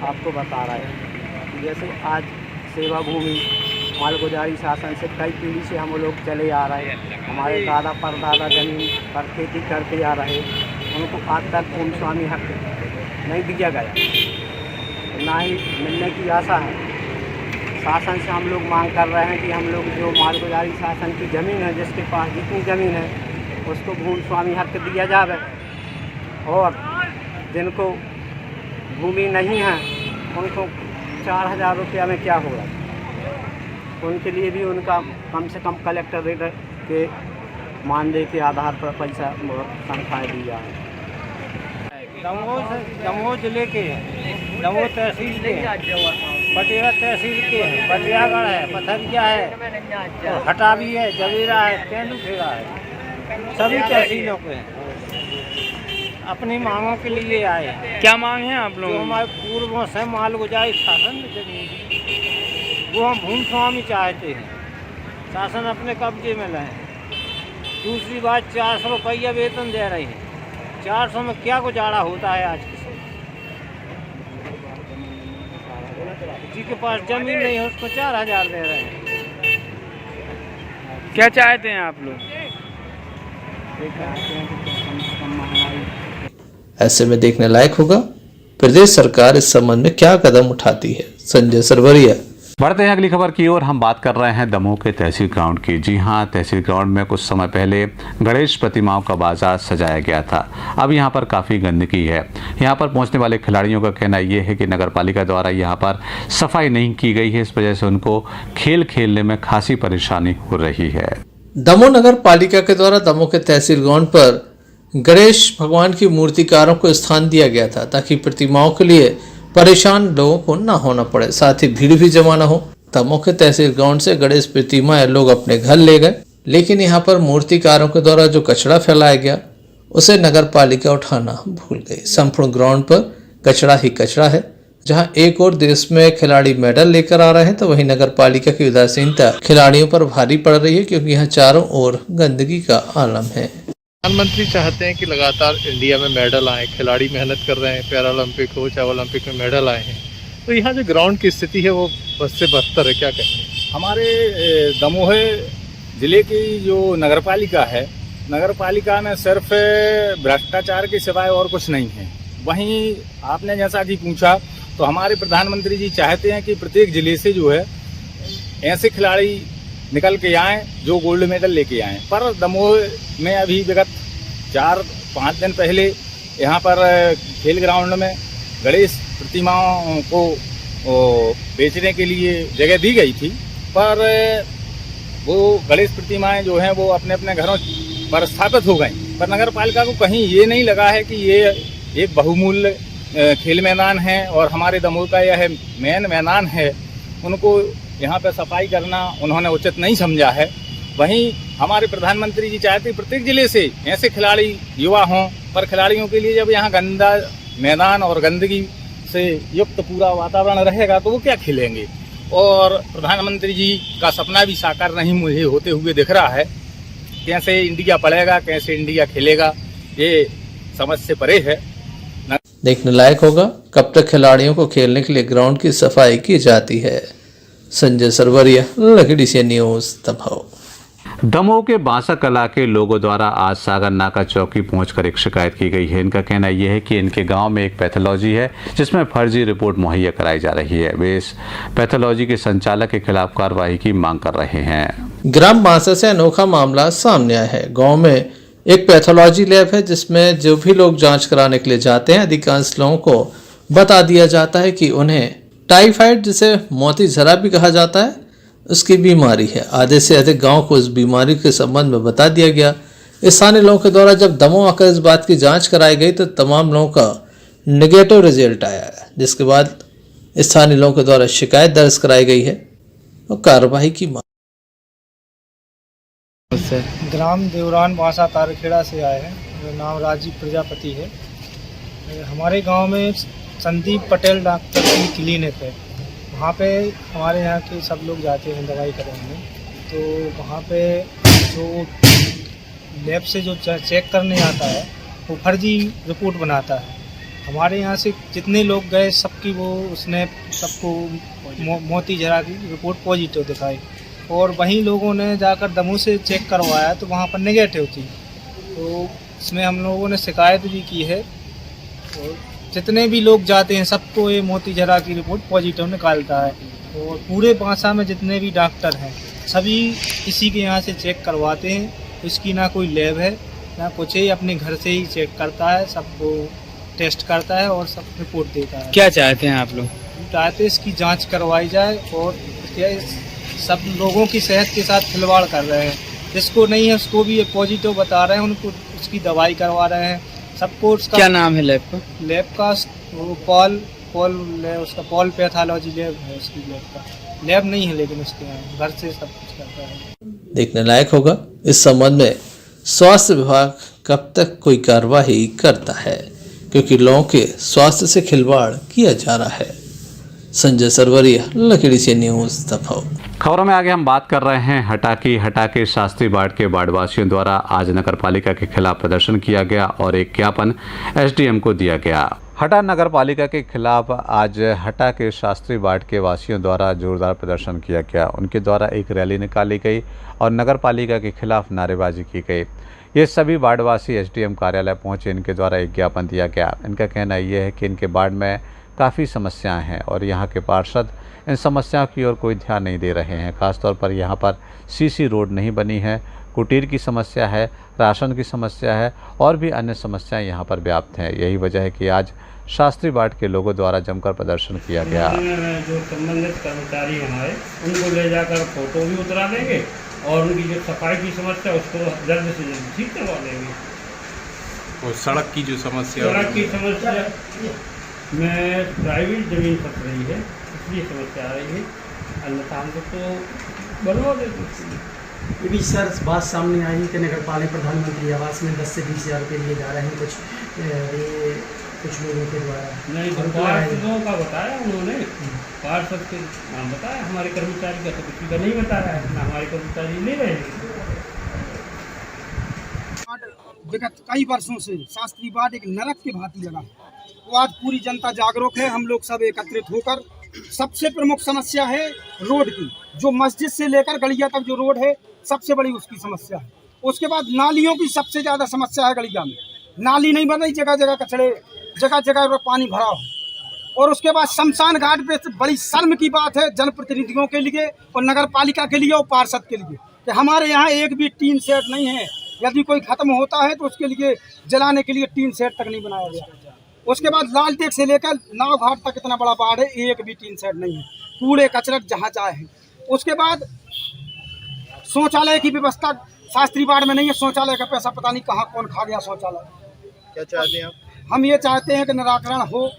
आपको बता रहे हैं। जैसे आज सेवा भूमि मालगुजारी शासन से कई पीढ़ी से हम लोग चले आ रहे हैं। हमारे दादा परदादा जमीन पर खेती करते आ रहे, उनको आज तक भूमि स्वामी हक नहीं दिया गया, ना ही मिलने की आशा है। शासन से हम लोग मांग कर रहे हैं कि हम लोग जो मालगुजारी शासन की ज़मीन है, जिसके पास जितनी ज़मीन है उसको भूमि स्वामी हक दिया जाए और जिनको भूमि नहीं है उनको 4000 रुपया में क्या होगा, उनके लिए भी उनका कम से कम कलेक्टर रेट के मानदेय के आधार पर पैसा तनख्वाहें दी जाए। दमोह जिले के हैं, दमोह तहसील के हैं, पटियाला तहसील के हैं, बटियागढ़ है, पथरिया है, हटावी है, जवेरा है, तेंदुखेड़ा है, सभी तहसीलों के हैं। अपनी मांगों के लिए आए। क्या मांग है आप लोग? जो हमारे पूर्वों से मालगुजारी शासन में जमीन वो हम भूमि स्वामी चाहते हैं, शासन अपने कब्जे में लाए। दूसरी बात 400 रुपया वेतन दे रहे हैं। 400 में क्या गुजारा होता है आज के समय? जिसके पास जमीन नहीं है उसको 4000 दे रहे हैं। क्या चाहते हैं आप लोग? ऐसे में देखने लायक होगा प्रदेश सरकार इस संबंध में क्या कदम उठाती है। संजय सरवरिया। बढ़ते हैं अगली खबर की ओर। हम बात कर रहे हैं दमोह के तहसील ग्राउंड की। जी हां, तहसील ग्राउंड में कुछ समय पहले गणेश प्रतिमाओं का बाजार सजाया गया था। अब यहां पर काफ़ी गंदगी है। यहां पर पहुंचने वाले खिलाड़ियों का कहना यह है कि नगर पालिका द्वारा यहां पर सफाई नहीं की गई है। इस वजह से उनको खेल खेलने में खासी परेशानी हो रही है। दमोह नगर पालिका के द्वारा दमोह के तहसील ग्राउंड पर गणेश भगवान की मूर्तिकारों को स्थान दिया गया था ताकि प्रतिमाओं के लिए परेशान लोगों को न होना पड़े, साथ ही भीड़ भी जमा न हो। दमोह के तहसील ग्राउंड से गणेश प्रतिमाएं लोग अपने घर ले गए, लेकिन यहाँ पर मूर्तिकारों के द्वारा जो कचरा फैलाया गया उसे नगर पालिका उठाना भूल गई। संपूर्ण ग्राउंड पर कचरा ही कचरा है, जहां एक और देश में खिलाड़ी मेडल लेकर आ रहे हैं तो वहीं नगर पालिका की उदासीनता खिलाड़ियों पर भारी पड़ रही है, क्योंकि यहाँ चारों ओर गंदगी का आलम है। प्रधानमंत्री चाहते हैं कि लगातार इंडिया में मेडल आए, खिलाड़ी मेहनत कर रहे हैं, पैरालंपिक हो चाहे ओलंपिक में मेडल आए हैं, तो यहाँ जो ग्राउंड की स्थिति है वो बद से बदतर है। क्या कहें? हमारे दमोह जिले की जो नगर पालिका है, नगर पालिका में सिर्फ भ्रष्टाचार के सिवाय और कुछ नहीं है। वहीं आपने जैसा कि पूछा तो हमारे प्रधानमंत्री जी चाहते हैं कि प्रत्येक जिले से जो है ऐसे खिलाड़ी निकल के आएँ जो गोल्ड मेडल लेके आएँ। पर दमोह में अभी विगत 4-5 दिन पहले यहाँ पर खेल ग्राउंड में गणेश प्रतिमाओं को बेचने के लिए जगह दी गई थी, पर वो गणेश प्रतिमाएं जो हैं वो अपने अपने घरों पर स्थापित हो गई। पर नगर पालिका को कहीं ये नहीं लगा है कि ये एक बहुमूल्य खेल मैदान है और हमारे दमोह का यह मेन मैदान है, उनको यहाँ पे सफाई करना उन्होंने उचित नहीं समझा है। वहीं हमारे प्रधानमंत्री जी चाहते प्रत्येक जिले से ऐसे खिलाड़ी युवा हों, पर खिलाड़ियों के लिए जब यहाँ गंदा मैदान और गंदगी से युक्त पूरा वातावरण रहेगा तो वो क्या खेलेंगे। और प्रधानमंत्री जी का सपना भी साकार नहीं मुझे होते हुए दिख रहा है। कैसे इंडिया पढ़ेगा, कैसे इंडिया खेलेगा, ये समझ से परे है। देखने लायक होगा कब तक खिलाड़ियों को खेलने के लिए ग्राउंड की सफाई की जाती है। संजय सरवरिया, लकड़ी से न्यूज़, दमोह। दमोह के बांसा कला के लोगों द्वारा आज सागर नाका चौकी पहुंचकर एक शिकायत की गई है। इनका कहना यह है कि इनके गांव में एक पैथोलॉजी है जिसमें फर्जी रिपोर्ट मुहैया कराई जा रही है। वे इस पैथोलॉजी के संचालक के खिलाफ कार्रवाई की मांग कर रहे हैं। ग्राम बांसा से अनोखा मामला सामने आया है। गांव में एक पैथोलॉजी लैब है जिसमें जो भी लोग जांच कराने के लिए जाते हैं, अधिकांश लोगों को बता दिया जाता है कि उन्हें टाइफाइड, जिसे मोती जरा भी कहा जाता है, उसकी बीमारी है। आधे से अधिक गांव को इस बीमारी के संबंध में बता दिया गया। स्थानीय लोगों के द्वारा जब दमोह आकर इस बात की जांच कराई गई तो तमाम लोगों का नेगेटिव रिजल्ट आया, जिसके बाद स्थानीय लोगों के द्वारा शिकायत दर्ज कराई गई है और कार्रवाई की मांग। ग्राम देवरान बांसा तारखेड़ा से आए हैं। मेरा नाम राजीव प्रजापति है। हमारे गांव में संदीप पटेल डॉक्टर की क्लिनिक है। वहाँ पे हमारे यहाँ के सब लोग जाते हैं दवाई कराने। तो वहाँ पे जो लैब से जो चेक करने आता है वो फर्जी रिपोर्ट बनाता है। हमारे यहाँ से जितने लोग गए सबकी वो उसने सबको मोती जरा की रिपोर्ट पॉजिटिव दिखाई, और वहीं लोगों ने जाकर दमोह से चेक करवाया तो वहाँ पर नेगेटिव थी। तो इसमें हम लोगों ने शिकायत भी की है और जितने भी लोग जाते हैं सबको ये मोती जरा की रिपोर्ट पॉजिटिव निकालता है। और पूरे बांसा में जितने भी डॉक्टर हैं सभी इसी के यहाँ से चेक करवाते हैं। इसकी ना कोई लैब है ना कुछ है, अपने घर से ही चेक करता है, सबको टेस्ट करता है और सब रिपोर्ट देता है। क्या चाहते हैं आप लोग? चाहते इसकी जांच करवाई जाए और क्या सब लोगों की सेहत के साथ खिलवाड़ कर रहे हैं। जिसको नहीं है उसको भी ये पॉजिटिव बता रहे हैं, उनको उसकी दवाई करवा रहे हैं सबको। क्या नाम है लैब का? लैब का वो उसका पॉल पैथोलॉजी लैब है। उसकी लैब का लैब नहीं है लेकिन उसके यहाँ घर से सब कुछ करता है। देखने लायक होगा इस संबंध में स्वास्थ्य विभाग कब तक कोई कार्रवाई करता है, क्योंकि लोगों के स्वास्थ्य से खिलवाड़ किया जा रहा है। संजय सरवरिया, लकड़ी से न्यूज़, दमोह। खबरों में आगे हम बात कर रहे हैं हटा के शास्त्री वार्ड के वार्डवासियों द्वारा आज नगर पालिका के खिलाफ प्रदर्शन किया गया और एक ज्ञापन एसडीएम को दिया गया। हटा नगर पालिका के खिलाफ आज हटा के शास्त्री वार्ड के वासियों द्वारा जोरदार प्रदर्शन किया गया। उनके द्वारा एक रैली निकाली गई और नगर पालिका के खिलाफ नारेबाजी की गई। ये सभी वार्डवासी एसडीएम कार्यालय पहुंचे। इनके द्वारा एक ज्ञापन दिया गया। इनका कहना यह है कि इनके वार्ड में काफ़ी समस्याएं हैं और यहाँ के पार्षद इन समस्याओं की ओर कोई ध्यान नहीं दे रहे हैं। खासतौर पर यहाँ पर सीसी रोड नहीं बनी है, कुटीर की समस्या है, राशन की समस्या है और भी अन्य समस्याएं यहाँ पर व्याप्त हैं। यही वजह है कि आज शास्त्री वार्ड के लोगों द्वारा जमकर प्रदर्शन किया गया। जो संबंधित कर्मचारी हमारे उनको ले जाकर फोटो भी उतरा देंगे और उनकी जो सफाई की समस्या उसको जल्द से जल्द ठीक करवा देंगे। और सड़क की जो समस्या में प्राइवेट ज़मीन फंस रही है इसलिए समस्या आ रही है, अन्यथा हमको तो बनवा देते। ये भी सर बात सामने आई कि नगर पालिका प्रधानमंत्री आवास में 10 से 20 हज़ार रुपये लिए जा रहे हैं। कुछ ये कुछ लोगों के द्वारा। नहीं, तो पार्षदों का बताया उन्होंने, पार्षद के नाम बताया, हमारे कर्मचारी का तो किसी का नहीं बताया है, ना हमारे कर्मचारी नहीं रहेंगे। विगत कई वर्षों से शास्त्री वार्ड एक नरक की भांति लगा। वो आज पूरी जनता जागरूक है, हम लोग सब एकत्रित होकर। सबसे प्रमुख समस्या है रोड की, जो मस्जिद से लेकर गलिया तक जो रोड है सबसे बड़ी उसकी समस्या है। उसके बाद नालियों की सबसे ज़्यादा समस्या है। गलिया में नाली नहीं बन रही, जगह जगह कचड़े, जगह जगह पर पानी भरा हो। और उसके बाद शमशान घाट पे बड़ी शर्म की बात है जनप्रतिनिधियों के लिए और नगर पालिका के लिए और पार्षद के लिए कि हमारे यहाँ एक भी टीन शेड नहीं है। यदि कोई खत्म होता है तो उसके लिए जलाने के लिए टीन शेड तक नहीं बनाया गया। उसके बाद लालटेक से लेकर नाव घाट तक इतना बड़ा बाढ़ है, एक भी टीन शेड नहीं है। कूड़े कचरा जहाँ चाहे है। उसके बाद शौचालय की व्यवस्था शास्त्री वार्ड में नहीं है। शौचालय का पैसा पता नहीं कहाँ कौन खा गया शौचालय। क्या चाहते हैं आप? हम ये चाहते हैं कि निराकरण हो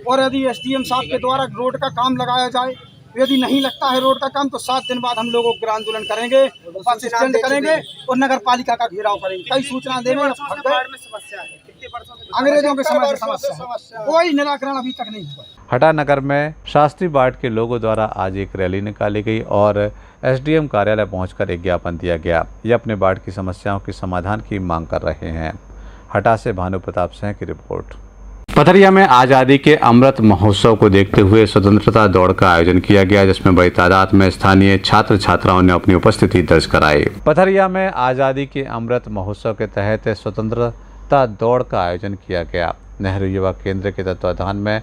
और यदि एसडीएम साहब के द्वारा रोड का काम लगाया जाए। यदि नहीं लगता है रोड का काम तो 7 दिन बाद हम लोगों को आंदोलन करेंगे, बस स्टैंड करेंगे और नगर पालिका का घेराव करेंगे। कई सूचना देंगे। अंग्रेजों के समय से समस्या, कोई निराकरण अभी तक नहीं हुआ। हटा नगर में शास्त्री वार्ड के लोगों द्वारा आज एक रैली निकाली गई और एसडीएम कार्यालय पहुंचकर एक ज्ञापन दिया गया। ये अपने वार्ड की समस्याओं के समाधान की मांग कर रहे हैं। हटा से भानु प्रताप सिंह की रिपोर्ट। पथरिया में आज़ादी के अमृत महोत्सव को देखते हुए स्वतंत्रता दौड़ का आयोजन किया गया, जिसमें बड़ी तादाद में स्थानीय छात्र छात्राओं ने अपनी उपस्थिति दर्ज कराई। पथरिया में आज़ादी के अमृत महोत्सव के तहत स्वतंत्रता दौड़ का आयोजन किया गया। नेहरू युवा केंद्र के तत्वाधान में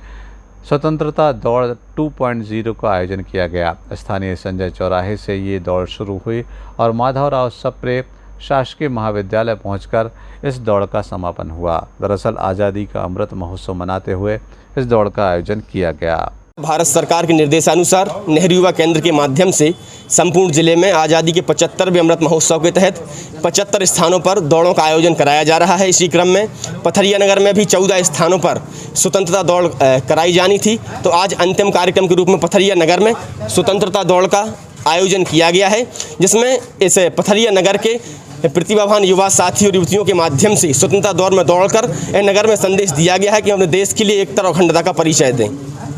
स्वतंत्रता दौड़ 2.0 का आयोजन किया गया। स्थानीय संजय चौराहे से ये दौड़ शुरू हुई और माधवराव सप्रे शासकीय महाविद्यालय पहुंचकर इस दौड़ का समापन हुआ। दरअसल आज़ादी का अमृत महोत्सव मनाते हुए इस दौड़ का आयोजन किया गया। भारत सरकार के निर्देशानुसार नेहरू युवा केंद्र के माध्यम से संपूर्ण जिले में आज़ादी के 75वें अमृत महोत्सव के तहत 75 स्थानों पर दौड़ों का आयोजन कराया जा रहा है। इसी क्रम में पथरिया नगर में भी 14 स्थानों पर स्वतंत्रता दौड़ कराई जानी थी, तो आज अंतिम कार्यक्रम के रूप में पथरिया नगर में स्वतंत्रता दौड़ का आयोजन किया गया है, जिसमें इस पथरिया नगर के प्रतिभावान युवा साथी और युवतियों के माध्यम से स्वतंत्रता दौड़ में दौड़कर नगर में संदेश दिया गया है कि हम अपने देश के लिए एकता और अखंडता का परिचय दें।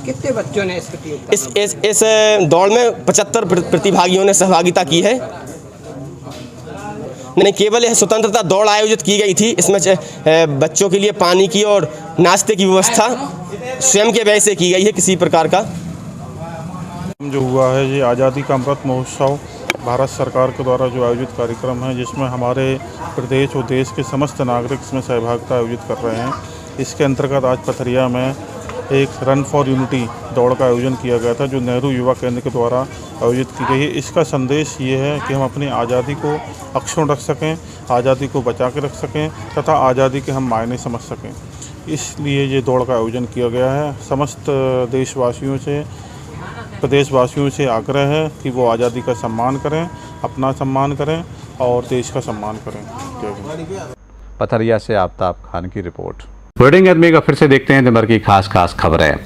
कितने बच्चों ने इस दौड़ में 75 प्रतिभागियों ने सहभागिता की है। नहीं, केवल यह स्वतंत्रता दौड़ आयोजित की गई थी। इसमें बच्चों के लिए पानी की और नाश्ते की व्यवस्था स्वयं के व्यय से की गई है। किसी प्रकार का जो हुआ है ये आज़ादी का अमृत महोत्सव भारत सरकार के द्वारा जो आयोजित कार्यक्रम है, जिसमें हमारे प्रदेश और देश के समस्त नागरिक इसमें सहभागिता आयोजित कर रहे हैं। इसके अंतर्गत आज पथरिया में एक रन फॉर यूनिटी दौड़ का आयोजन किया गया था, जो नेहरू युवा केंद्र के द्वारा आयोजित की गई है। इसका संदेश ये है कि हम अपनी आज़ादी को अक्षुण्ण रख सकें, आज़ादी को बचा के रख सकें तथा आज़ादी के हम मायने समझ सकें। इसलिए ये दौड़ का आयोजन किया गया है। समस्त देशवासियों से, प्रदेशवासियों से आग्रह है कि वो आज़ादी का सम्मान करें, अपना सम्मान करें और देश का सम्मान करें। पथरिया से आफ्ताब खान की रिपोर्ट। वर्डिंग आदमी का फिर से देखते हैं दिन भर की खास खबरें।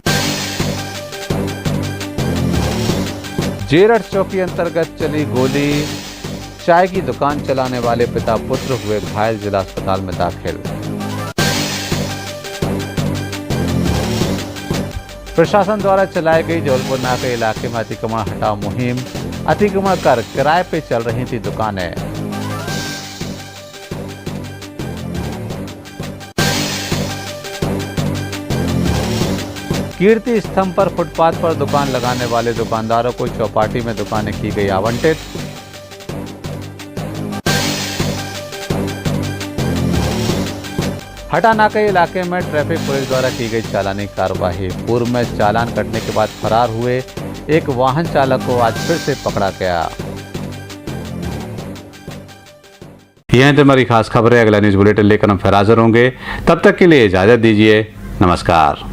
जेरठ चौकी अंतर्गत चली गोली, चाय की दुकान चलाने वाले पिता पुत्र हुए घायल, जिला अस्पताल में दाखिल। प्रशासन द्वारा चलाई गई जौलपुर नाके इलाके में अतिक्रमण हटाओ मुहिम, अतिक्रमण कर किराए पे चल रही थी दुकानें। कीर्ति स्तंभ पर फुटपाथ पर दुकान लगाने वाले दुकानदारों को चौपाटी में दुकानें की गई आवंटित। हटा नाके इलाके में ट्रैफिक पुलिस द्वारा की गई चालानी कार्रवाई। पूर्व में चालान कटने के बाद फरार हुए एक वाहन चालक को आज फिर से पकड़ा गया। यह हमारी खास खबरें। अगला न्यूज बुलेटिन लेकर हम फिर हाजिर होंगे। तब तक के लिए इजाजत दीजिए। नमस्कार।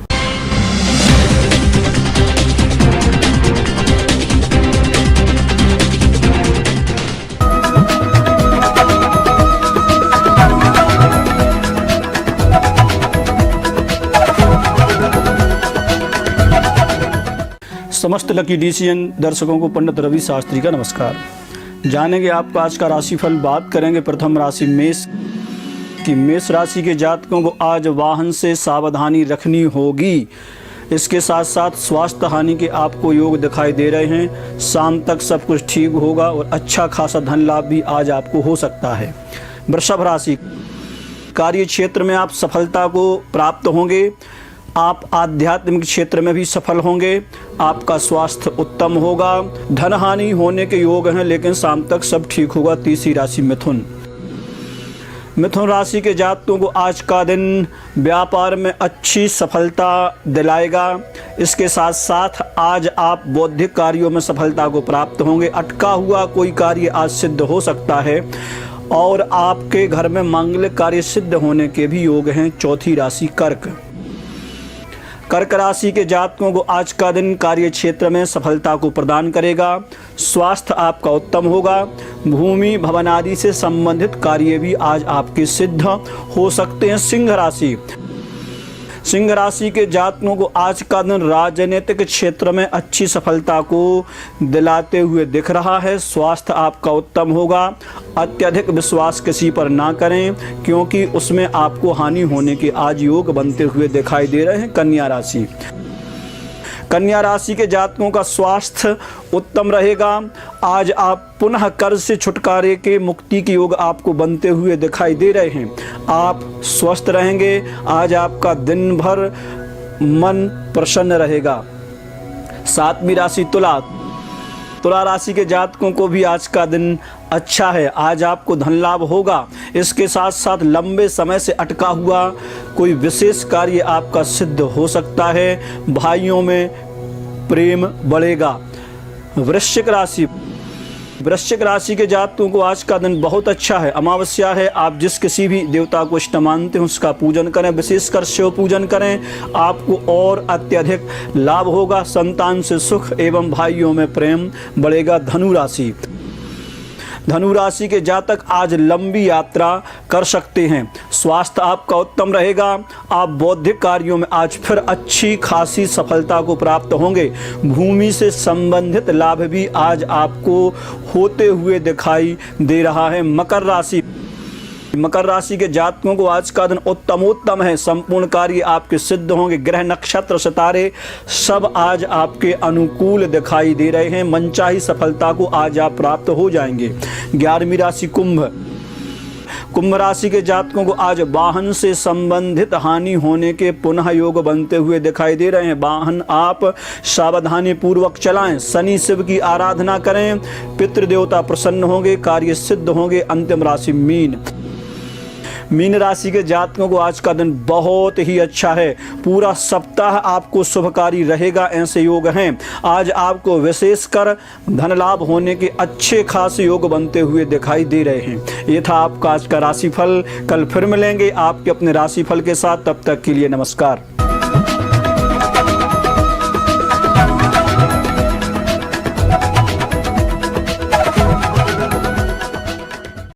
समस्त लकी डिसीजन दर्शकों को पंडित रवि शास्त्री का नमस्कार। जानेंगे आपका आज का राशिफल। बात करेंगे प्रथम राशि मेष। कि मेष राशि के जातकों को आज वाहन से सावधानी रखनी होगी। इसके साथ साथ स्वास्थ्य हानि के आपको योग दिखाई दे रहे हैं। शाम तक सब कुछ ठीक होगा और अच्छा खासा धन लाभ भी आज आपको हो सकता है। वृषभ राशि, कार्य क्षेत्र में आप सफलता को प्राप्त होंगे। आप आध्यात्मिक क्षेत्र में भी सफल होंगे। आपका स्वास्थ्य उत्तम होगा। धन हानि होने के योग हैं, लेकिन शाम तक सब ठीक होगा। तीसरी राशि मिथुन, मिथुन राशि के जातकों को आज का दिन व्यापार में अच्छी सफलता दिलाएगा। इसके साथ साथ आज आप बौद्धिक कार्यों में सफलता को प्राप्त होंगे। अटका हुआ कोई कार्य आज सिद्ध हो सकता है और आपके घर में मांगलिक कार्य सिद्ध होने के भी योग हैं। चौथी राशि कर्क, कर्क राशि के जातकों को आज का दिन कार्य क्षेत्र में सफलता को प्रदान करेगा। स्वास्थ्य आपका उत्तम होगा। भूमि भवन आदि से संबंधित कार्य भी आज आपके सिद्ध हो सकते हैं। सिंह राशि, सिंह राशि के जातकों को आज का दिन राजनीतिक क्षेत्र में अच्छी सफलता को दिलाते हुए दिख रहा है। स्वास्थ्य आपका उत्तम होगा। अत्यधिक विश्वास किसी पर ना करें, क्योंकि उसमें आपको हानि होने के आज योग बनते हुए दिखाई दे रहे हैं। कन्या राशि, कन्या राशि के जातकों का स्वास्थ्य उत्तम रहेगा। आज आप पुनः कर्ज से छुटकारे के मुक्ति के योग आपको बनते हुए दिखाई दे रहे हैं। आप स्वस्थ रहेंगे। आज आपका दिन भर मन प्रसन्न रहेगा। सातवीं राशि तुला, तुला राशि के जातकों को भी आज का दिन अच्छा है। आज आपको धन लाभ होगा। इसके साथ साथ लंबे समय से अटका हुआ कोई विशेष कार्य आपका सिद्ध हो सकता है। भाइयों में प्रेम बढ़ेगा। वृश्चिक राशि, वृश्चिक राशि के जातकों को आज का दिन बहुत अच्छा है। अमावस्या है। आप जिस किसी भी देवता को इष्ट मानते हैं उसका पूजन करें, विशेषकर शिव पूजन करें। आपको और अत्यधिक लाभ होगा। संतान से सुख एवं भाइयों में प्रेम बढ़ेगा। धनु राशि, धनु राशि के जातक आज लंबी यात्रा कर सकते हैं। स्वास्थ्य आपका उत्तम रहेगा। आप बौद्धिक कार्यों में आज फिर अच्छी खासी सफलता को प्राप्त होंगे। भूमि से संबंधित लाभ भी आज आपको होते हुए दिखाई दे रहा है। मकर राशि, मकर राशि के जातकों को आज का दिन उत्तमोत्तम है। संपूर्ण कार्य आपके सिद्ध होंगे। ग्रह नक्षत्र सितारे सब आज आपके अनुकूल दिखाई दे रहे हैं। मनचाही सफलता को आज आप प्राप्त हो जाएंगे। 11वीं राशि कुंभ, कुंभ राशि के जातकों को आज वाहन से संबंधित हानि होने के पुनः योग बनते हुए दिखाई दे रहे हैं। वाहन आप सावधानी पूर्वक चलाएं। शनि शिव की आराधना करें। पितृदेवता प्रसन्न होंगे। कार्य सिद्ध होंगे। अंतिम राशि मीन, मीन राशि के जातकों को आज का दिन बहुत ही अच्छा है। पूरा सप्ताह आपको शुभकारी रहेगा। ऐसे योग हैं। आज आपको विशेषकर धन लाभ होने के अच्छे खासे योग बनते हुए दिखाई दे रहे हैं। ये था आपका आज का राशिफल। कल फिर मिलेंगे आपके अपने राशिफल के साथ। तब तक के लिए नमस्कार।